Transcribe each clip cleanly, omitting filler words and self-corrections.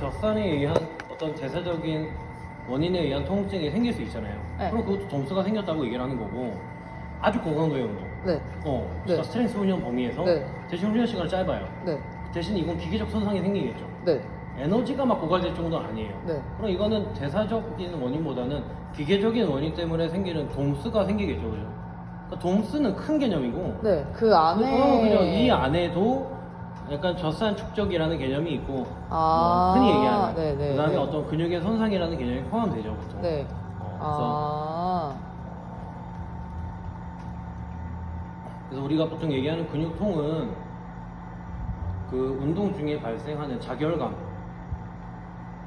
젖산에 의한 어떤 대사적인 원인에 의한 통증이 생길 수 있잖아요. 네. 그럼 그것도 돔스가 생겼다고 얘기를 하는 거고, 아주 고강도의 운동. 네. 그러니까 네. 스트렝스 훈련 범위에서 네. 대신 훈련 시간이 짧아요. 네. 대신 이건 기계적 손상이 생기겠죠. 네. 에너지가 막 고갈될 정도는 아니에요. 네. 그럼 이거는 대사적인 원인보다는 기계적인 원인 때문에 생기는 돔스가 생기겠죠, 그죠? 그러니까 돔스는 큰 개념이고, 네. 그 안에. 그냥 이 안에도 약간 젖산 축적이라는 개념이 있고, 아. 흔히 얘기하는 네네. 그다음에 네. 어떤 근육의 손상이라는 개념이 포함되죠, 보통. 네. 그래서, 그래서 우리가 보통 얘기하는 근육통은 그 운동 중에 발생하는 자결감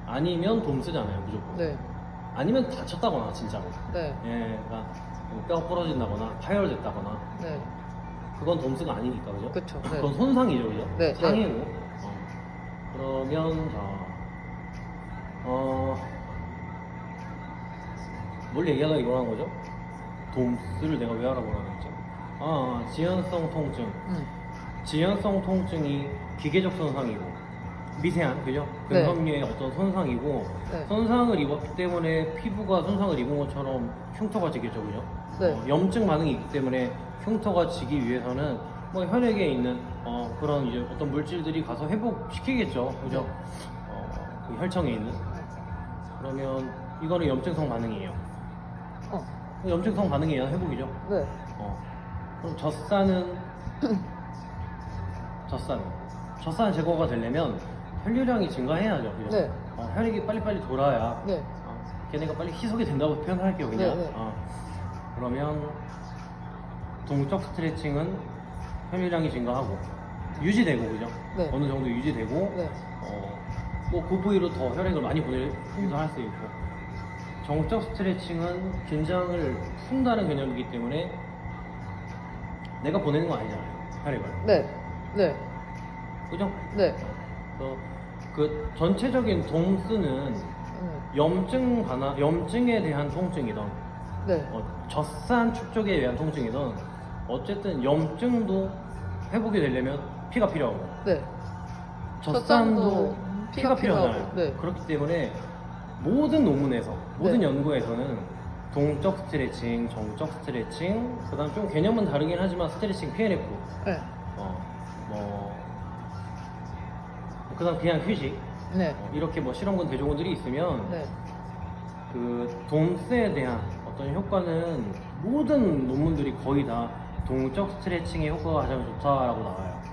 아니면 돔스잖아요, 무조건. 네. 아니면 다쳤다거나 진짜로. 네. 예, 그러니까 뭐 뼈가 부러진다거나 파열됐다거나 네. 그건 돔스가 아니니까, 그죠? 그쵸, 네. 그건 손상이죠, 그죠? 네, 상해고. 그러면 자, 뭘 얘기하다 이걸 하는 거죠? 돔스를 내가 왜 알아보라고 했죠? 지연성 통증. 지연성 통증이 기계적 손상이고 미세한, 그죠? 네. 근섬유의 어떤 손상이고, 네. 손상을 입었기 때문에 피부가 손상을 입은 것처럼 흉터가 지겠죠, 그죠? 네. 염증 반응이 있기 때문에 흉터가 지기 위해서는 뭐 혈액에 있는 그런 이제 어떤 물질들이 가서 회복시키겠죠, 그죠? 그 혈청에 있는. 그러면 이거는 염증성 반응이에요. 염증성 반응에 의한 회복이죠. 네. 그럼 젖산은 제거가 되려면 혈류량이 증가해야죠, 그죠? 네. 혈액이 빨리빨리 돌아야 네. 걔네가 빨리 희석이 된다고 표현할게요, 그냥. 네, 네. 그러면 동적 스트레칭은 혈류량이 증가하고 유지되고, 그죠? 네. 어느 정도 유지되고, 네. 뭐 그 부위로 더 혈액을 많이 보내기도 할 수 있고, 정적 스트레칭은 긴장을 푼다는 개념이기 때문에 내가 보내는 건 아니잖아요, 혈액을. 네. 네. 그죠? 네. 그래서 그 전체적인 돔스는 염증에 대한 통증이든 네. 젖산 축적에 의한 통증이든 어쨌든 염증도 회복이 되려면 피가 필요하고, 네. 젖산도 피가 필요하고, 필요하잖아요. 네. 그렇기 때문에 모든 논문에서, 모든 네. 연구에서는 동적 스트레칭, 정적 스트레칭, 그다음 좀 개념은 다르긴 하지만 스트레칭 PNF, 네. 그다음 그냥 휴식, 네. 이렇게 뭐 실험군 대조군들이 있으면 네. 그 돔스에 대한 어떤 효과는 모든 논문들이 거의 다 동적 스트레칭의 효과가 가장 좋다라고 나와요.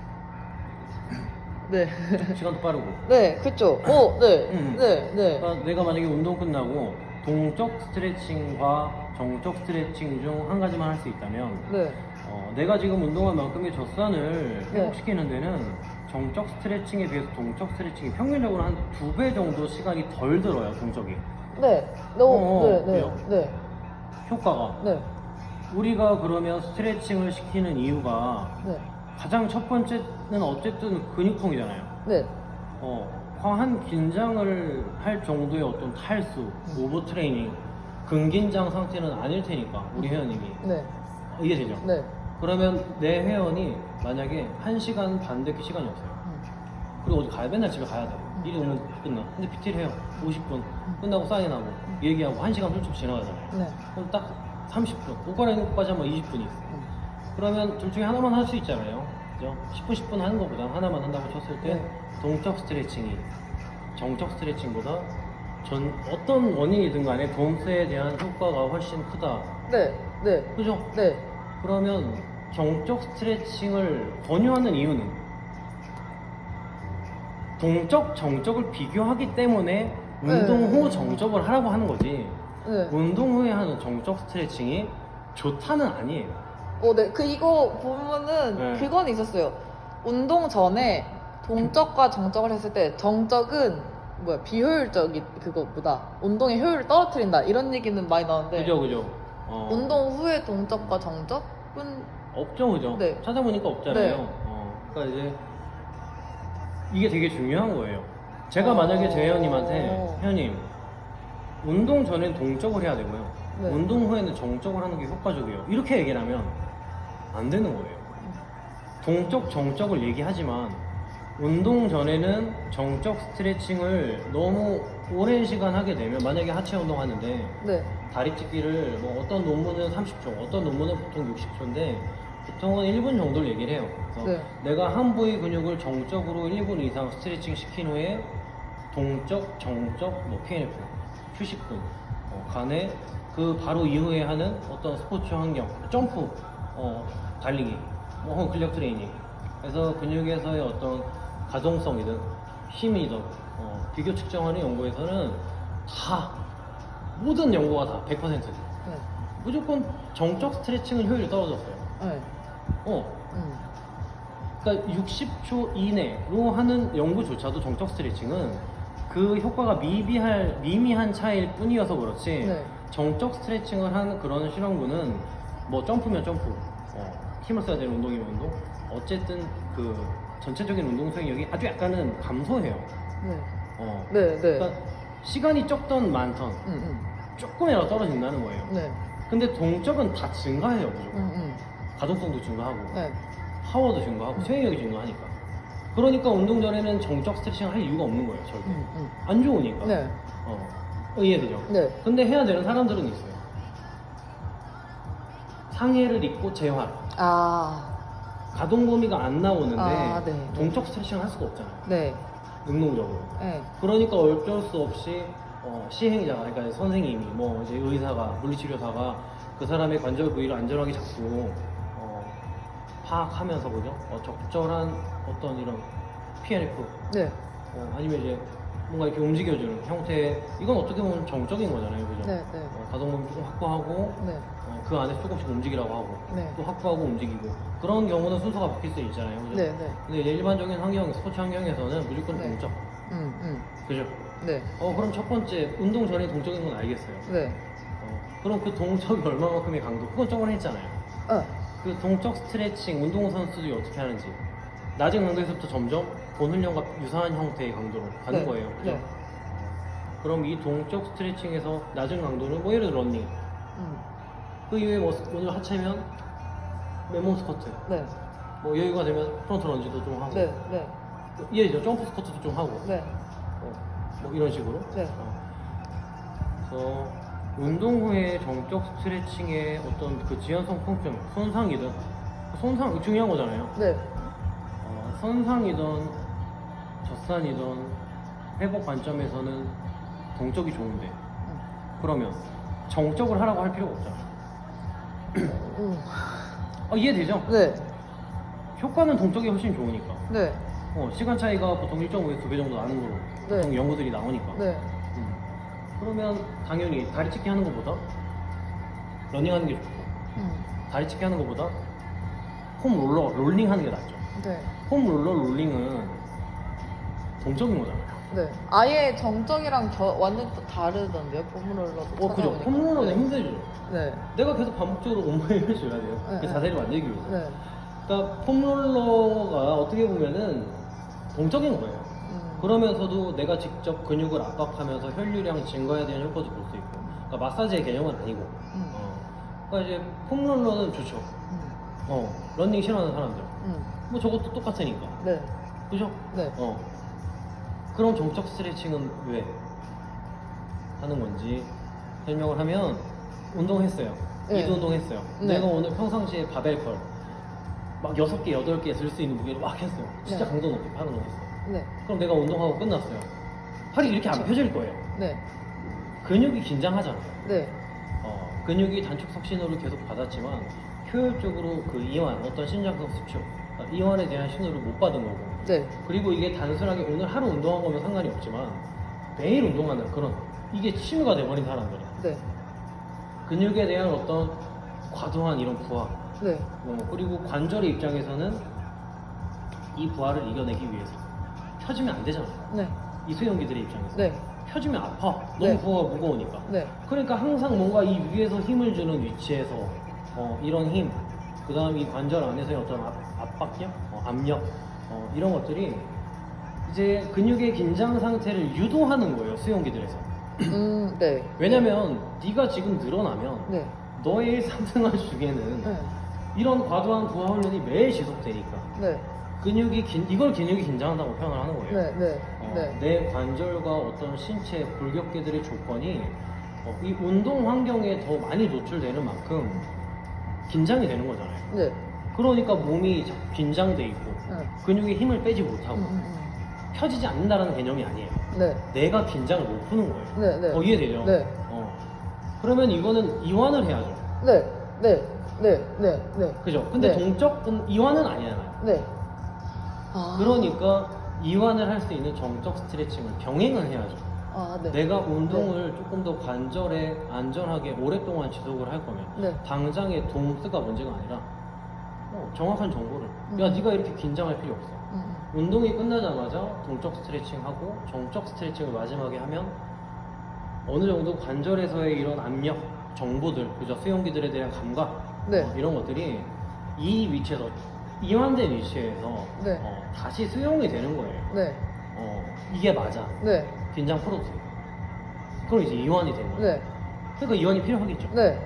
네. 시간도 빠르고. 네. 그쵸. 네. 네. 네. 그러니까 내가 만약에 운동 끝나고 동적 스트레칭과 정적 스트레칭 중 한 가지만 할 수 있다면, 네. 내가 지금 운동한 만큼의 젖산을 네. 회복시키는 데는 정적 스트레칭에 비해서 동적 스트레칭이 평균적으로 한 2배 정도 시간이 덜 들어요, 동적이. 네. 너무. 네. 네. 그래요? 네. 효과가. 네. 우리가 우리가 그러면 스트레칭을 시키는 이유가 네. 가장 첫 번째는 어쨌든 근육통이잖아요. 네. 과한 긴장을 할 정도의 어떤 탈수, 오버 트레이닝, 근긴장 상태는 아닐 테니까, 우리 회원님이. 네. 이해되죠? 네. 그러면 내 회원이 만약에 1시간 반밖에 시간이 없어요. 그리고 어디 가야, 맨날 집에 가야 돼. 일이 오면 끝나. 근데 PT를 해요. 50분. 끝나고 사인하고, 얘기하고 1시간 훌쩍 지나가잖아요. 네. 그럼 딱 30분. 옷 갈아입는 것까지 하면 20분이 있어요. 그러면 둘 중에 하나만 할 수 있잖아요. 그죠? 10분, 10분 하는 것보다 하나만 한다고 쳤을 때, 네. 동적 스트레칭이 정적 스트레칭보다 어떤 원인이든 간에 돔스에 대한 효과가 훨씬 크다. 네. 네. 그죠? 네. 그러면 정적 스트레칭을 권유하는 이유는 동적, 정적을 비교하기 때문에 운동 후 정적을 하라고 하는 거지, 네. 운동 후에 하는 정적 스트레칭이 좋다는 아니에요. 네. 이거 보면은 네. 그건 있었어요. 운동 전에 동적과 정적을 했을 때 정적은 비효율적인 그거보다 운동의 효율을 떨어뜨린다 이런 얘기는 많이 나오는데 그죠? 운동 후에 동적과 정적은 없죠, 그죠? 네. 찾아보니까 없잖아요. 네. 그러니까 이제 이게 되게 중요한 거예요. 제가 만약에 제 회원님한테, 회원님, 운동 전엔 동적을 해야 되고요, 네. 운동 후에는 정적을 하는 게 효과적이에요, 이렇게 얘기를 하면 안 되는 거예요. 동적, 정적을 얘기하지만 운동 전에는 정적 스트레칭을 너무 오랜 시간 하게 되면 만약에 하체 운동 하는데 네. 다리 찢기를 뭐 어떤 논문은 30초, 어떤 논문은 보통 60초인데 보통은 1분 정도를 얘기를 해요. 그래서 네. 내가 한 부위 근육을 정적으로 1분 이상 스트레칭 시킨 후에 동적, 정적, 뭐 PNF, 휴식근 간에 그 바로 이후에 하는 어떤 스포츠 환경, 점프, 달리기, 뭐 근력 트레이닝. 그래서 근육에서의 어떤 가동성이든 힘이든 비교 측정하는 연구에서는 다 모든 연구가 다 100%. 네. 무조건 정적 스트레칭은 효율이 떨어졌어요. 네. 그러니까 60초 이내로 하는 연구조차도 정적 스트레칭은 그 효과가 미미한 차이일 뿐이어서 그렇지 네. 정적 스트레칭을 한 그런 실험군은 뭐 점프면 점프, 힘을 써야 되는 운동이면 운동, 어쨌든 그 전체적인 운동 수행력이 아주 약간은 감소해요. 네. 네. 네. 그러니까 시간이 적던 많던 조금이라도 떨어진다는 거예요. 네. 근데 동적은 다 증가해요, 무조건. 음. 가동성도 증가하고, 네. 파워도 증가하고, 수행력이 증가하니까. 그러니까 운동 전에는 정적 스트레칭을 할 이유가 없는 거예요, 절대. 안 좋으니까. 네. 이해되죠? 네. 근데 해야 되는 사람들은 있어요. 상해를 입고 재활. 아. 가동 범위가 안 나오는데, 아, 네. 동적 스트레칭을 할 수가 없잖아요. 네. 능동적으로. 네. 그러니까 어쩔 수 없이 시행자가, 그러니까 선생님이, 뭐 이제 의사가, 물리치료사가 그 사람의 관절 부위를 안전하게 잡고 파악하면서 보죠. 적절한 어떤 이런 PNF, 네. 아니면 이제 뭔가 이렇게 움직여주는 형태의, 이건 어떻게 보면 정적인 거잖아요, 그죠? 네. 네. 가동 범위 조금 확보하고 네. 그 안에서 조금씩 움직이라고 하고 네. 또 확보하고 움직이고 그런 경우는 순서가 바뀔 수 있잖아요, 그죠? 네. 네. 근데 일반적인 환경, 스포츠 환경에서는 무조건 네. 동적, 그죠? 네. 그럼 첫 번째 운동 전에 동적인 건 알겠어요. 네. 그럼 그 동적이 얼마만큼의 강도? 그건 저번에 했잖아요. 어. 그 동적 스트레칭 운동선수들이 어떻게 하는지 낮은 강도에서부터 점점 본훈련과 유사한 형태의 강도로 가는 네. 거예요. 그죠? 네. 그럼 이 동적 스트레칭에서 낮은 강도는 뭐 예를 들어 런닝, 그 이후에 뭐 오늘 하체면 맨몸 스쿼트, 네. 뭐 여유가 되면 프론트 런지도 좀 하고, 네. 네. 이해죠? 점프 스쿼트도 좀 하고, 네. 뭐 이런 식으로. 네. 그래서 운동 후에 정적 스트레칭의 어떤 그 지연성 통증, 손상이든 손상 중요한 거잖아요. 네. 손상이든 젖산이든 회복 관점에서는 동적이 좋은데 그러면 정적을 하라고 할 필요가 없잖아요. 이해되죠? 네. 효과는 동적이 훨씬 좋으니까. 네. 시간 차이가 보통 1.5에서 2배 정도 나는 걸로 네. 보통 연구들이 나오니까. 네. 그러면 당연히 다리 찢기 하는 것보다 러닝하는 게 좋고 다리 찢기 하는 것보다 홈 롤링 하는 게 낫죠. 네. 홈 롤링은 동적인 거잖아요. 네. 아예 정적이랑 완전 또 다르던데요, 폼롤러도. 그죠. 홈 롤러는 힘들죠. 네. 내가 계속 반복적으로 몸을 해줘야 돼요. 네, 그 네. 자세를 만들기 위해서. 네. 그러니까 폼롤러가 어떻게 보면은 동적인 거예요. 그러면서도 내가 직접 근육을 압박하면서 혈류량 증가에 대한 효과도 볼 수 있고. 그러니까 마사지의 개념은 아니고. 그러니까 이제 폼롤러는 좋죠. 러닝 싫어하는 사람들. 뭐 저것도 똑같으니까. 네. 그죠? 네. 그럼 정적 스트레칭은 왜 하는 건지 설명을 하면 운동했어요. 네. 이두 운동했어요. 네. 내가 오늘 평상시에 바벨컬 막 6개, 8개 들 수 있는 무게를 막 했어요. 진짜 네. 강도 높게 하는 거 했어요. 네. 그럼 내가 운동하고 끝났어요. 팔이 이렇게 안 펴질 거예요. 네. 근육이 긴장하잖아요. 네. 근육이 단축 혁신호를 계속 받았지만 효율적으로 그 이완, 어떤 신장성 수축, 그러니까 이완에 대한 신호를 못 받은 거고. 네. 그리고 이게 단순하게 오늘 하루 운동한 거면 상관이 없지만 매일 운동하는 그런 이게 취미가 돼버린 사람들은 네. 근육에 대한 어떤 과도한 이런 부하, 네. 그리고 관절의 입장에서는 이 부하를 이겨내기 위해서 펴지면 안 되잖아요. 네. 이 수영기들의 입장에서 네. 펴지면 아파. 너무 네. 부하가 무거우니까. 네. 그러니까 항상 뭔가 이 위에서 힘을 주는 위치에서 이런 힘, 그 다음 이 관절 안에서의 어떤 압박력, 압력, 이런 것들이 이제 근육의 긴장 상태를 유도하는 거예요, 수영기들에서. 네. 왜냐면 네가 지금 늘어나면 네. 너의 일상생활 중에는 네. 이런 과도한 부하 훈련이 매일 지속되니까 네. 이걸 근육이 긴장한다고 표현을 하는 거예요. 네, 네, 네. 내 관절과 어떤 신체 골격계들의 조건이 이 운동 환경에 더 많이 노출되는 만큼 긴장이 되는 거잖아요. 네. 그러니까 몸이 긴장돼 있고 응. 근육에 힘을 빼지 못하고 응. 펴지지 않는다는 개념이 아니에요. 네. 내가 긴장을 못 푸는 거예요. 네, 네. 이해되죠? 네. 그러면 이거는 이완을 해야죠. 네. 네. 네. 네. 네. 그죠? 근데 네. 동적은 이완은 아니잖아요. 네. 아. 그러니까 이완을 할 수 있는 정적 스트레칭을 병행을 해야죠. 아, 네. 내가 운동을 조금 더 관절에 안전하게 오랫동안 지속을 할 거면 네. 당장의 돔스가 문제가 아니라 정확한 정보를 야 네가 이렇게 긴장할 필요 없어. 운동이 끝나자마자 동적 스트레칭하고 정적 스트레칭을 마지막에 하면 어느 정도 관절에서의 이런 압력 정보들, 그죠? 수용기들에 대한 감각 네. 이런 것들이 이 위치에서 이완된 위치에서 네. 다시 수용이 되는 거예요. 네. 이게 맞아. 네. 긴장 풀어도 돼. 그럼 이제 이완이 되는 거예요. 네. 그러니까 이완이 필요하겠죠. 네.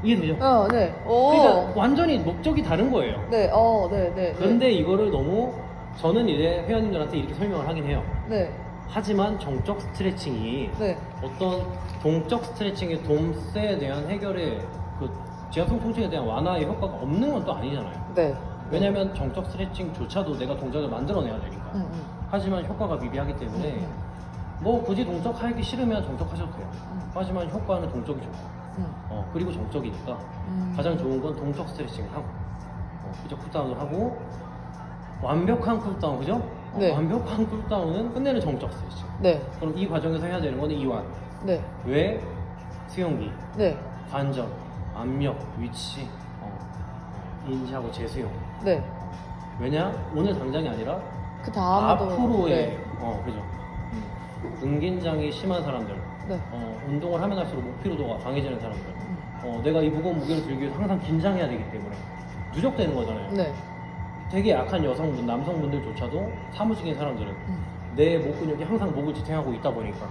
이해되죠? 네. 오. 그러니까 완전히 목적이 다른 거예요. 네. 네. 네. 그런데 이거를 너무 저는 이제 회원님들한테 이렇게 설명을 하긴 해요. 네. 하지만 정적 스트레칭이 네. 어떤 동적 스트레칭의 돔스에 대한 해결의 그 지압성 통증에 대한 완화의 효과가 없는 건 또 아니잖아요. 네. 왜냐면 정적 스트레칭조차도 내가 동작을 만들어내야 되니까. 하지만 효과가 미비하기 때문에 뭐 굳이 동적하기 싫으면 정적하셔도 돼요. 하지만 효과는 동적이 좋고 그리고 정적이니까 가장 좋은 건 동적 스트레칭을 하고 그죠? 쿨다운을 하고 완벽한 쿨다운, 그죠? 네. 완벽한 쿨다운은 끝내는 정적 스트레칭. 네. 그럼 이 과정에서 해야 되는 거는 이완. 네. 왜? 수용기, 네. 관절, 압력, 위치, 인지하고 재수용. 네. 왜냐? 오늘 당장이 아니라 그 다음에도 앞으로의 네. 그죠? 근긴장이 심한 사람들, 네. 운동을 하면 할수록 목 피로도가 강해지는 사람들, 내가 이 무거운 무게를 들기 위해서 항상 긴장해야 되기 때문에 누적되는 거잖아요. 네. 되게 약한 여성분, 남성분들조차도 사무직인 사람들은 내 목 근육이 항상 목을 지탱하고 있다 보니까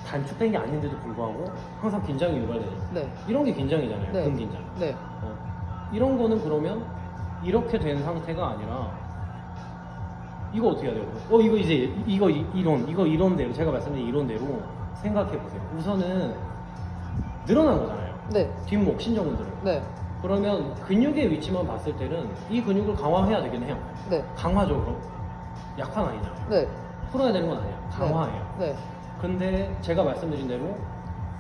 단축된 게 아닌데도 불구하고 항상 긴장이 유발되죠. 네. 이런 게 긴장이잖아요. 네. 근긴장. 네. 이런 거는 그러면 이렇게 된 상태가 아니라 이거 어떻게 해야 돼요? 이거 이제 이거 이론대로 제가 말씀드린 이론대로 생각해 보세요. 우선은 늘어난 거잖아요. 네. 뒷목 신정근들은. 네. 그러면 근육의 위치만 봤을 때는 이 근육을 강화해야 되긴 해요. 네. 강화적으로. 약화는 아니잖아요. 네. 풀어야 되는 건 아니야. 강화해요. 네. 근데 제가 말씀드린 대로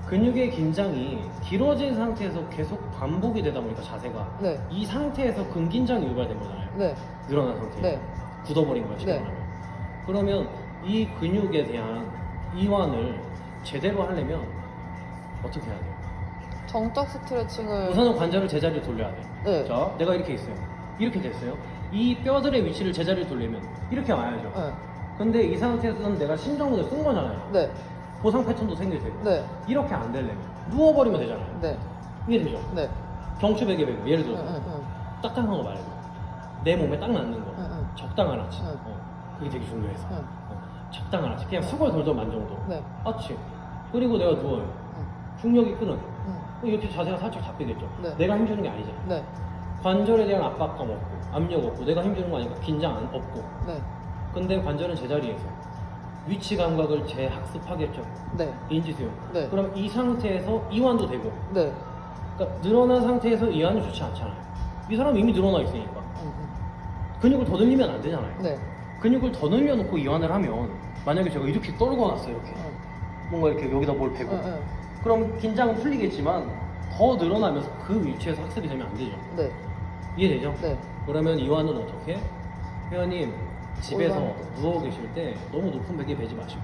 근육의 긴장이 길어진 상태에서 계속 반복이 되다 보니까 자세가 네. 이 상태에서 근긴장이 유발된 거잖아요. 네. 늘어난 상태에서 네. 굳어버린 거야 지금. 네. 그러면 이 근육에 대한 이완을 제대로 하려면 어떻게 해야 돼요? 정적 스트레칭을 우선은 관절을 제자리로 돌려야 돼. 네. 자, 내가 이렇게 있어요. 이렇게 됐어요. 이 뼈들의 위치를 제자리로 돌리면 이렇게 와야죠. 네. 근데 이 상태에서는 내가 신정근을 쓴 거잖아요. 네. 보상 패턴도 생길 테고. 네. 이렇게 안 되려면 누워버리면 되잖아요. 네. 이해되죠? 네. 경추베개 베고 예를 들어서 응. 딱딱한 거 말고 내 몸에 딱 맞는 거. 응. 적당한 아치. 응. 그게 되게 중요해서. 응. 적당한 아치. 그냥 수걸 돌돌 만 정도. 네. 아치. 그리고 내가 누워요. 응. 중력이 끄는. 응. 이렇게 자세가 살짝 잡히겠죠. 네. 내가 힘주는 게 아니잖아. 네. 관절에 대한 압박감 없고 압력 없고 내가 힘주는 거 아니까 긴장 없고. 네. 근데 관절은 제자리에서 위치 감각을 재학습하겠죠. 네. 인지수용. 네. 그럼 이 상태에서 이완도 되고. 네. 그러니까 늘어난 상태에서 이완이 좋지 않잖아요. 이 사람은 이미 늘어나 있으니까. 응. 근육을 더 늘리면 안 되잖아요. 네. 근육을 더 늘려놓고 이완을 하면 만약에 제가 이렇게 떨고 놨어요. 이렇게 응. 뭔가 이렇게 여기다 뭘 베고. 응. 응. 그럼 긴장은 풀리겠지만 더 늘어나면서 그 위치에서 학습이 되면 안 되죠. 네. 이해되죠? 네. 그러면 이완은 어떻게? 회원님 집에서 올라가는 누워 계실 때 너무 높은 베개 베지 마시고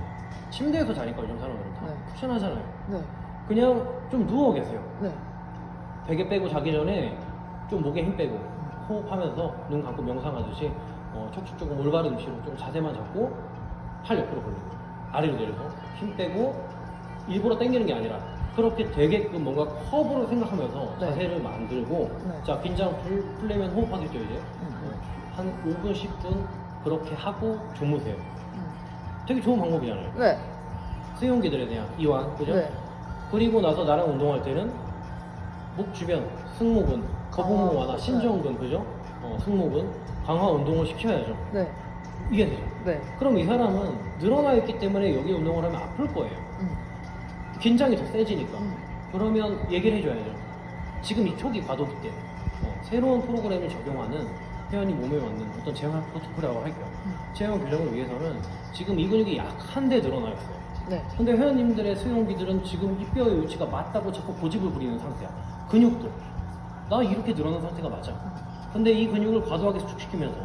침대에서 자니까 요즘 사람들은 다 네. 쿠션하잖아요. 네. 그냥 좀 누워 계세요. 네. 베개 빼고 자기 전에 좀 목에 힘 빼고 호흡하면서 눈 감고 명상하듯이 척추 조금 올바른 위치로 좀 자세만 잡고 팔 옆으로 벌리고 아래로 내려서 힘 빼고 일부러 당기는 게 아니라 그렇게 되게끔 뭔가 커브로 생각하면서 네. 자세를 만들고 네. 자 긴장 풀려면 호흡하겠죠 이제 응. 한 5분 10분 그렇게 하고 주무세요. 응. 되게 좋은 방법이잖아요. 네. 수용기들에 대한 이완 그죠? 네. 그리고 나서 나랑 운동할 때는 목 주변 승모근, 거북목 완화, 네. 신정근 그죠? 승모근 강화 운동을 시켜야죠. 네. 이게 되죠. 네. 그럼 이 사람은 늘어나 있기 때문에 여기 운동을 하면 아플 거예요. 음. 긴장이 더 세지니까. 음. 그러면 얘기를 해줘야죠. 지금 이 초기 과도기 때 새로운 프로그램을 적용하는 회원님 몸에 맞는 어떤 재활 프로토콜이라고 할게요. 재활 교정을 위해서는 지금 이 근육이 약한데 늘어나 있어요. 네. 근데 회원님들의 수용기들은 지금 이 뼈의 위치가 맞다고 자꾸 고집을 부리는 상태야. 근육도 나 이렇게 늘어난 상태가 맞아. 근데 이 근육을 과도하게 수축시키면서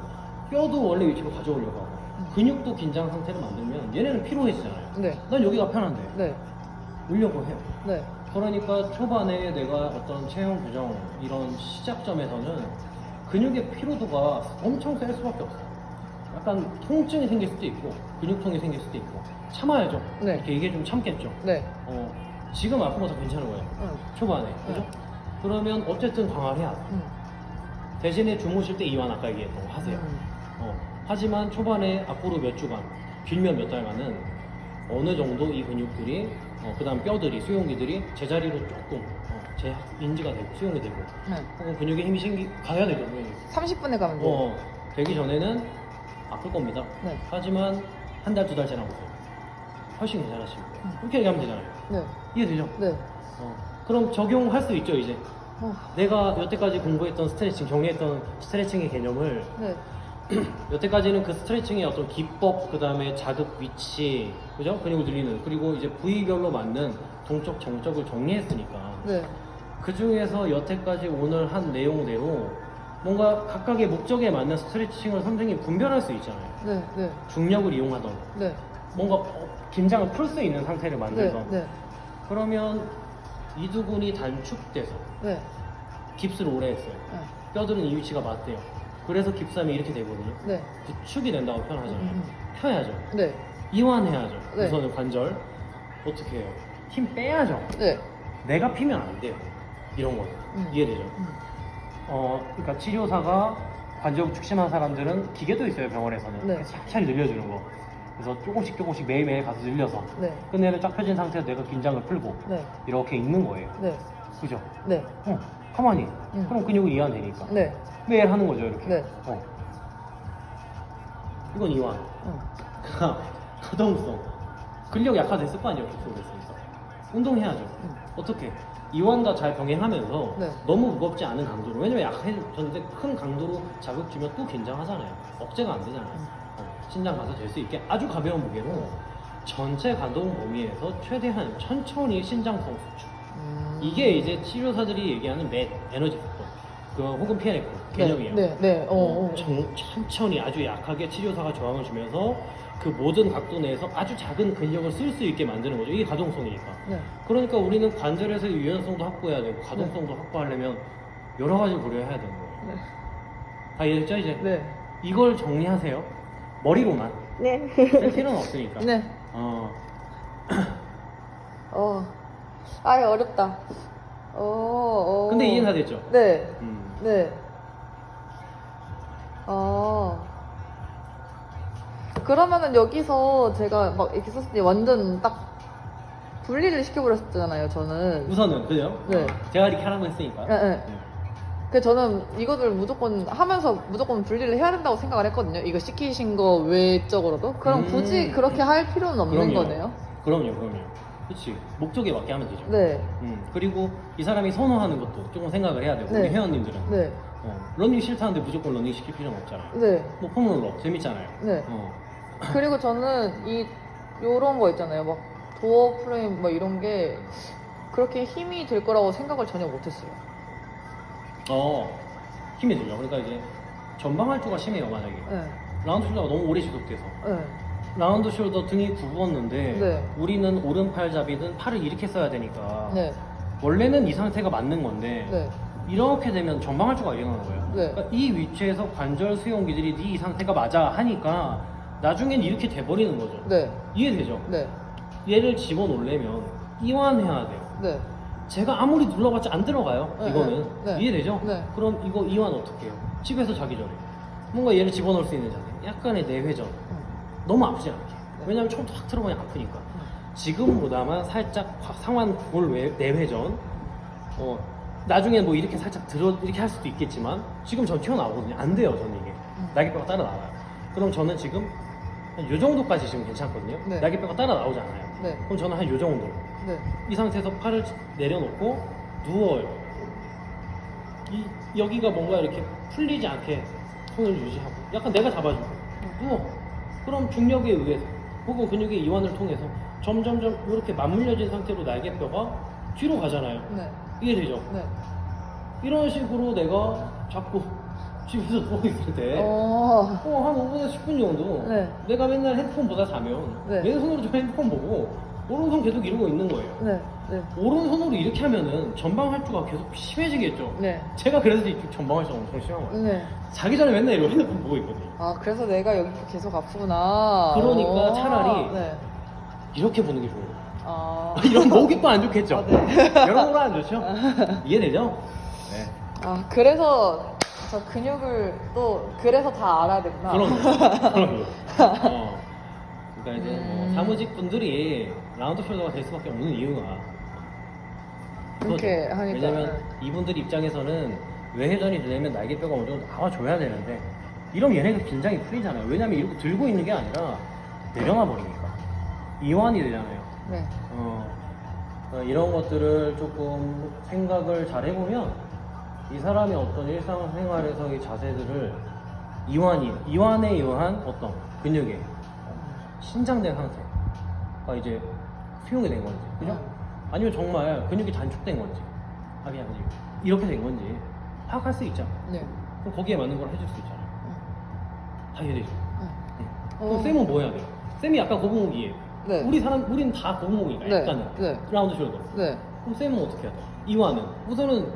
뼈도 원래 위치로 가져오려고 하고 근육도 긴장 상태를 만들면 얘네는 피로해지잖아요. 네. 난 여기가 편한데 네. 늘려고 해요. 네. 그러니까 초반에 내가 어떤 체형 교정 이런 시작점에서는 근육의 피로도가 엄청 셀 수밖에 없어요. 약간 통증이 생길 수도 있고 근육통이 생길 수도 있고 참아야죠. 네. 이렇게 이게 좀 참겠죠. 네. 지금 아픈 거 다 괜찮은 거예요. 초반에 그죠? 그러면 어쨌든 강화를 해야 돼. 대신에 주무실 때 이완 아까 얘기했던 거 하세요. 하지만 초반에 앞으로 몇 주간 길면 몇 달간은 어느 정도 이 근육들이 그 다음 뼈들이 수용기들이 제자리로 조금 인지가 되고 수용이 되고 네. 혹은 근육에 힘이 가야 되거든요. 30분에 가면 돼요. 되기 전에는 아플 겁니다. 네. 하지만 한 달, 두 달 지나보세요. 훨씬 괜찮아지고 이렇게 얘기하면 되잖아요. 네. 이해되죠? 네. 그럼 적용할 수 있죠 이제. 어. 내가 여태까지 공부했던 스트레칭, 정리했던 스트레칭의 개념을 네. 여태까지는 그 스트레칭의 어떤 기법, 그 다음에 자극 위치, 그죠? 근육을 늘리는, 그리고 이제 부위별로 맞는 동적, 정적을 정리했으니까. 네. 그 중에서 여태까지 오늘 한 내용대로 뭔가 각각의 목적에 맞는 스트레칭을 선생님이 분별할 수 있잖아요. 네. 네. 중력을 이용하던, 네. 뭔가 긴장을 풀 수 있는 상태를 네. 만들던. 네. 그러면 이두근이 단축돼서 네. 깁스를 오래 했어요. 네. 뼈들은 이 위치가 맞대요. 그래서 깁스하면 이렇게 되거든요. 네. 구축이 된다고 표현하잖아요. 음. 펴야죠. 네. 이완해야죠. 네. 우선은 관절. 어떻게 해요? 힘 빼야죠. 네. 내가 피면 안 돼요. 이런 거. 이해되죠? 그러니까 치료사가 관절 축심한 사람들은 기계도 있어요, 병원에서는. 네. 살살 늘려주는 거. 그래서 조금씩 매일매일 가서 늘려서 네. 끝내는 쫙 펴진 상태에서 내가 긴장을 풀고 네. 이렇게 있는 거예요. 네. 그죠? 네. 가만히. 그럼 근육은 이완되니까. 네. 매일 하는 거죠, 이렇게. 네. 이건 이완. 가동성. 근력 약화됐을 거 아니에요, 계속 그랬으니까. 운동해야죠. 어떻게? 이완과 잘 병행하면서 네. 너무 무겁지 않은 강도로. 왜냐면 약해졌는데 큰 강도로 자극 주면 또 긴장하잖아요. 억제가 안 되잖아요. 신장 가서 될 수 있게 아주 가벼운 무게로 전체 가동 범위에서 최대한 천천히 신장성 수축. 이게 이제 치료사들이 얘기하는 에너지 속도, 혹은 PNF 개념이에요. 네. 네. 천천히 아주 약하게 치료사가 저항을 주면서 그 모든 각도 내에서 아주 작은 근력을 쓸 수 있게 만드는 거죠. 이게 가동성이니까. 네. 그러니까 우리는 관절에서의 유연성도 확보해야 되고 가동성도 확보하려면 여러 가지를 고려해야 되는 거예요. 네. 다 이해됐죠 이제? 네. 이걸 정리하세요. 머리로만. 네. 쓸 필요는 없으니까. 네. 아유, 어렵다. 근데 이해는 다 됐죠? 네. 음. 네. 그러면은 여기서 제가 막 이렇게 썼을 때 완전 딱 분리를 시켜버렸잖아요, 저는. 우선은 그죠? 네. 제가 이렇게 하라고 했으니까. 네, 네. 그래서 저는 이거를 무조건 하면서 무조건 분리를 해야 된다고 생각을 했거든요. 이거 시키신 거 외적으로도. 그럼 굳이 그렇게 할 필요는 없는 거네요. 그럼요. 그렇지. 목적에 맞게 하면 되죠. 네. 그리고 이 사람이 선호하는 것도 조금 생각을 해야 되고, 네. 우리 회원님들은. 네. 러닝 싫다는데 무조건 러닝 시킬 필요는 없잖아요. 네. 뭐 폼롤러 재밌잖아요. 네. 그리고 저는 요런 거 있잖아요. 막 도어 프레임 막 이런 게 그렇게 힘이 될 거라고 생각을 전혀 못했어요. 힘이 들죠. 그러니까 이제 전방활주가 심해요, 만약에. 네. 라운드 숄더가 너무 오래 지속돼서. 네. 라운드 숄더 등이 굽었는데, 네. 우리는 오른팔잡이든 팔을 이렇게 써야 되니까. 네. 원래는 이 상태가 맞는 건데, 네. 이렇게 되면 전방활주가 일어나는 거예요. 네. 그러니까 이 위치에서 관절 수용기들이 이 상태가 맞아 하니까 나중엔 이렇게 돼버리는 거죠. 네. 이해되죠? 네. 얘를 집어넣으려면 이완해야 돼요. 네. 제가 아무리 눌러봤자 안 들어가요. 네, 이거는. 네. 이해되죠? 네. 그럼 이거 이완 어떻게 해요? 집에서 자기 전에 뭔가 얘를 집어넣을 수 있는 자세, 약간의 내회전. 너무 아프지 않게. 네. 왜냐면 처음부터 확 들어가면 아프니까. 지금보다만 살짝 상완 골 내회전. 나중에 뭐 이렇게 살짝 이렇게 할 수도 있겠지만 지금 전 튀어나오거든요. 안 돼요, 저는 이게. 날개뼈가 따라 나와요. 그럼 저는 지금 한 요 정도까지 지금 괜찮거든요. 네. 날개뼈가 따라 나오잖아요. 네. 그럼 저는 한 요 정도. 네. 이 상태에서 팔을 내려놓고 누워요. 여기가 뭔가 이렇게 풀리지 않게 손을 유지하고 약간 내가 잡아주고 누워. 그럼 중력에 의해서 혹은 근육의 이완을 통해서 점점점 이렇게 맞물려진 상태로 날개뼈가 뒤로 가잖아요. 네. 이해되죠? 네. 이런 식으로 내가 자꾸 집에서 누워 있을 때 어. 한 5분에서 10분 정도 네. 내가 맨날 핸드폰 보다 자면 네. 왼손으로 좀 핸드폰 보고 오른손 계속 이러고 있는 거예요. 네. 네. 오른손으로 이렇게 하면은 전방 활주가 계속 심해지겠죠. 네. 제가 그래서 이쪽 전방 활주가 엄청 심한 거예요. 네. 자기 전에 맨날 이러고 핸드폰 보고 있거든요. 아, 그래서 내가 여기 계속 아프구나. 그러니까 오. 차라리 네. 이렇게 보는 게 좋아요. 아. 이런 목이 또 안 좋겠죠. 아, 네. 이런 거안 좋죠. 이해되죠? 네. 아, 그래서 저 근육을 또 그래서 다 알아야 되구나. 그럼요. 그러니까 이제 뭐 사무직 분들이 라운드 숄더가 될 수밖에 없는 이유가 이렇게 그거죠. 하니까. 왜냐면 이분들 입장에서는 외회전이 되려면 날개뼈가 어느 정도 나와줘야 되는데 이러면 얘네가 긴장이 풀리잖아요. 왜냐면 이렇게 들고 있는 게 아니라 내려놔 버리니까 이완이 되잖아요. 네. 이런 것들을 조금 생각을 잘 해보면 이 사람의 어떤 일상생활에서의 자세들을 이완에 의한 어떤 근육의 신장된 상태가 이제 수용이 된 건지, 그죠? 아니면 정말 근육이 단축된 건지, 그냥 이렇게 된 건지 파악할 수 있잖아. 네. 그럼 거기에 맞는 걸 해줄 수 있잖아. 다 이해되죠? 그럼 어. 쌤은 뭐 해야 돼요? 쌤이 약간 거북목이에요. 네. 우리는 다 거북목이니까 네. 약간은 네. 라운드 숄더. 네. 그럼 쌤은 어떻게 해야 돼? 이완은 우선은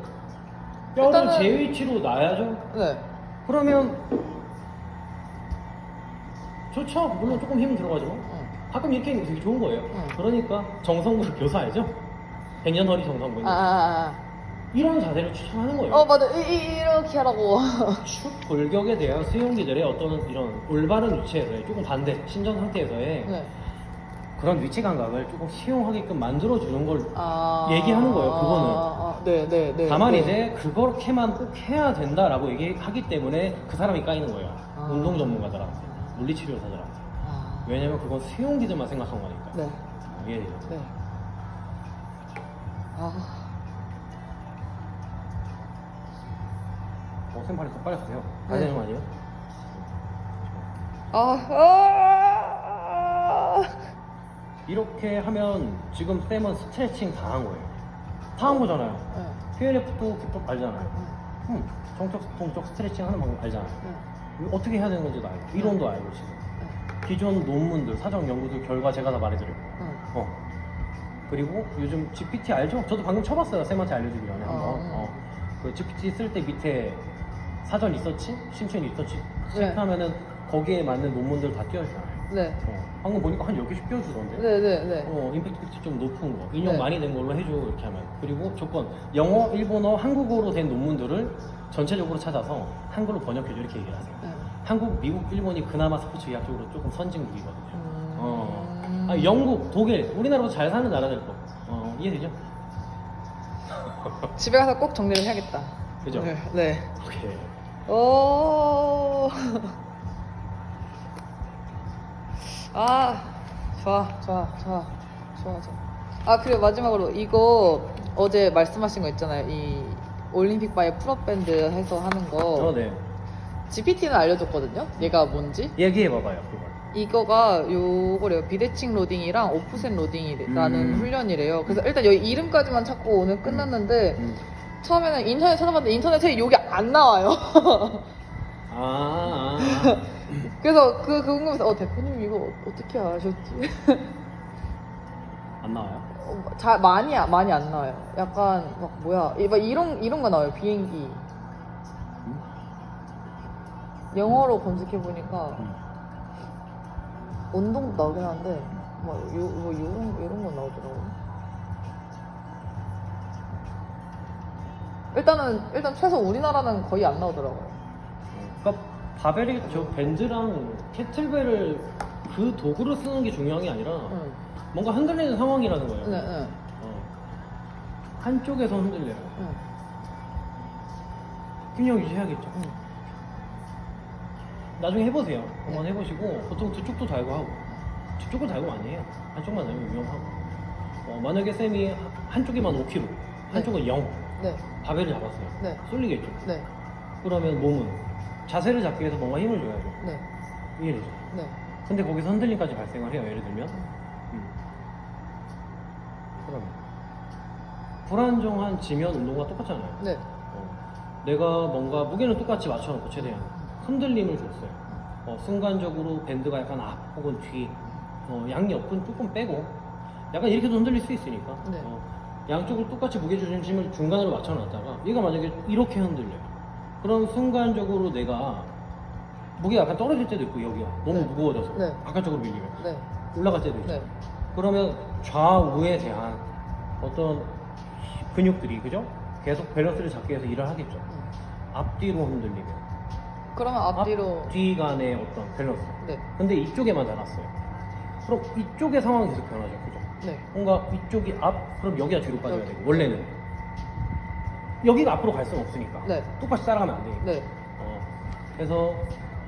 뼈를 일단은- 제 위치로 놔야죠. 네. 그러면 좋죠. 물론 조금 힘은 들어가지만 가끔 이렇게 하는 게 되게 좋은 거예요. 그러니까 정성으로 교사야죠. 백년허리 정성분. 이런 자세를 추천하는 거예요. 맞아. 이렇게 하라고. 축 골격에 대한 수용기들의 어떤 이런 올바른 위치에서의 조금 반대 신전 상태에서의 네. 그런 위치 감각을 조금 수용하게끔 만들어주는 걸 아. 얘기하는 거예요, 그거는. 네, 네, 네. 다만 네. 이제 그렇게만 꼭 해야 된다라고 얘기하기 때문에 그 사람이 까이는 거예요. 아. 운동 전문가들한테, 물리치료사들한테. 아. 왜냐면 그건 수용기들만 생각한 거니까. 네. 이해되죠? 네. 쌤팔이 더 빨리 가세요. 네. 가야 되는 거 아니에요? 이렇게 하면 지금 쌤은 스트레칭 다 한 거예요. 다 한 거잖아요. 네. PLF도 기법 알잖아요. 정적, 동적 스트레칭 하는 방법 알잖아요. 네. 어떻게 해야 되는 건지도 알고, 이론도 알고 지금. 기존 논문들, 사정 연구들 결과 제가 다 말해드렸고. 그리고 요즘 GPT 알죠? 저도 방금 쳐봤어요. 쌤한테 알려주기 전에 한번. 그 GPT 쓸 때 밑에 사전 리서치, 신체 리서치 체크하면은 거기에 맞는 논문들 다 띄워주잖아요. 네. 방금 보니까 한 10개씩 띄워주던데. 네, 네, 네. 임팩트 좀 높은 거, 인용 네. 많이 된 걸로 해줘 이렇게 하면. 그리고 조건, 영어, 일본어, 한국어로 된 논문들을 전체적으로 찾아서 한글로 번역해줘 이렇게 얘기를 하세요. 네. 한국, 미국, 일본이 그나마 스포츠 의학적으로 조금 선진국이거든요. 음. 영국, 독일, 우리나라도 잘 사는 나라들 거. 이해되죠? 집에 가서 꼭 정리를 해야겠다. 그죠? 네. 네. 오케이. 오. 좋아. 그리고 마지막으로 이거 어제 말씀하신 거 있잖아요. 이 올림픽 바에 풀업 밴드 해서 하는 거. 네. GPT는 알려줬거든요. 얘가 뭔지. 얘기해봐봐요, 그걸. 이거가 요거래요. 비대칭 로딩이랑 오프셋 로딩이라는 훈련이래요. 그래서 일단 여기 이름까지만 찾고 오늘 끝났는데 처음에는 인터넷 찾아봤는데 인터넷에 여기 안 나와요. 그래서 그 궁금해서 대표님 이거 어떻게 아셨지? 안 나와요? 많이 안 나와요. 약간 막 뭐야 막 이런 거 나와요. 비행기. 영어로 검색해 보니까 운동도 나오긴 하는데 뭐 이런 거 나오더라고요. 일단 최소 우리나라는 거의 안 나오더라고요. 그러니까 바벨이 저 밴드랑 캐틀벨을 그 도구로 쓰는 게 중요한 게 아니라 뭔가 흔들리는 상황이라는 거예요. 네. 한쪽에서 흔들려요. 균형 유지해야겠죠. 나중에 해보세요. 한번 해보시고 보통 두 쪽도 달고 하고 두 쪽을 달고 많이 해요. 한쪽만 달면 위험하고 만약에 쌤이 한쪽에만 5kg 한쪽은 0 네. 바벨을 잡았어요. 네. 쏠리겠죠. 네. 그러면 몸은 자세를 잡기 위해서 뭔가 힘을 줘야죠. 네. 이해되죠? 네. 근데 거기서 흔들림까지 발생을 해요. 예를 들면 그러면 불안정한 지면 운동과 똑같잖아요. 네. 내가 뭔가 무게는 똑같이 맞춰놓고 최대한 흔들림을 줬어요. 순간적으로 밴드가 약간 앞 혹은 뒤, 양옆은 조금 빼고 약간 이렇게도 흔들릴 수 있으니까 네. 양쪽을 똑같이 무게 중심을 중간으로 맞춰놨다가 얘가 만약에 이렇게 흔들려요. 그럼 순간적으로 내가 무게가 약간 떨어질 때도 있고 여기가 너무 네. 무거워져서 네. 바깥쪽으로 밀리면 네. 올라갈 때도 있죠. 네. 그러면 좌우에 대한 어떤 근육들이 그죠? 계속 밸런스를 잡기 위해서 일을 하겠죠. 앞뒤로 흔들리면 그러면 앞뒤로. 앞뒤 간의 어떤 밸런스. 네. 근데 이쪽에만 달았어요. 그럼 이쪽의 상황이 계속 변하죠. 그죠? 네. 뭔가 이쪽이 앞, 그럼 여기가 뒤로 빠져야 여기. 되고 원래는 여기가 앞으로 갈 수는 없으니까 네. 똑같이 따라가면 안 되니까. 네. 그래서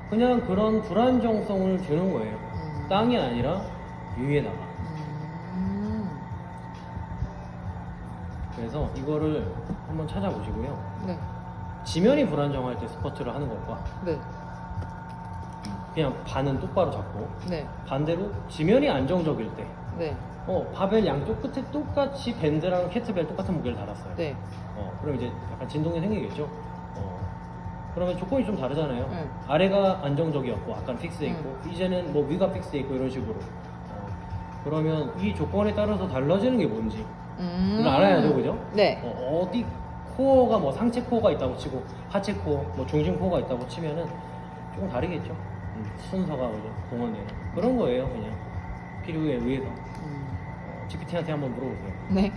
그냥 그런 불안정성을 주는 거예요. 땅이 아니라 위에다가. 그래서 이거를 한번 찾아보시고요. 네. 지면이 불안정할 때 스쿼트를 하는 것과 네. 그냥 반은 똑바로 잡고 네. 반대로 지면이 안정적일 때 네. 바벨 양쪽 끝에 똑같이 밴드랑 캐트벨 똑같은 무게를 달았어요. 네. 그럼 이제 약간 진동이 생기겠죠. 그러면 조건이 좀 다르잖아요. 네. 아래가 안정적이었고 아까는 픽스돼 있고 이제는 뭐 위가 픽스돼 있고 이런 식으로. 그러면 이 조건에 따라서 달라지는 게 뭔지 그걸 알아야죠, 그죠? 네. 어디 코어가 뭐 상체 코어가 있다고 치고 하체 코어, 뭐 중심 코어가 있다고 치면은 조금 다르겠죠. 순서가 그죠? 동원되는 그런 거예요, 그냥 필요에 의해서. GPT한테 한번 물어보세요. 네.